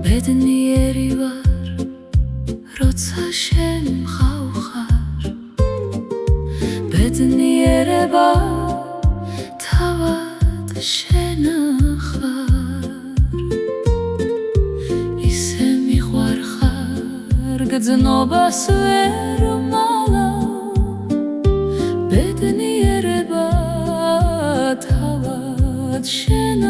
ბედნიერი ვარ, როცა შენ მყავ, ბედნიერება თავად შენ ხარ, ისე მიყვარხარ, გრძნობას ვერ მალავ, ბედნიერება თავად შენ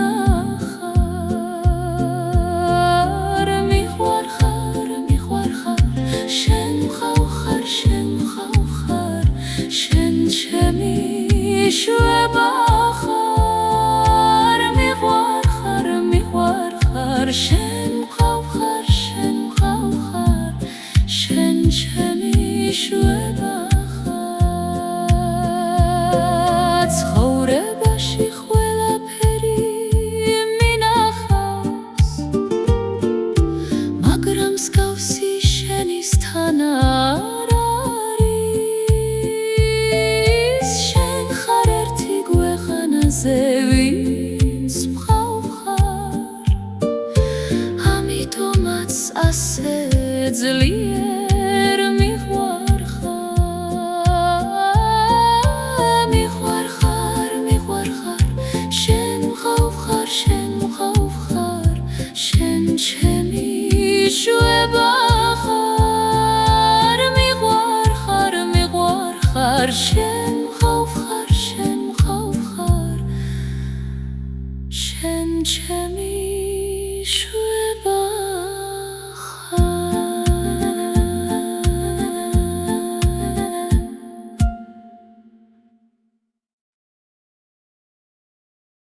შვება ხარ, მიყვარხარ, შენ მყავ, შენ მყავ, შენ ჩემი შვება ხარ. ცხოვრებაში ყველაფერი მინახავს, მაგრამ მსგავსი შენისთან არ ვინც მყავ ხარ, ამიტომაც ასე ძლიერ მიყვარხარ, შენ მყავ ხარ, შენ ჩემი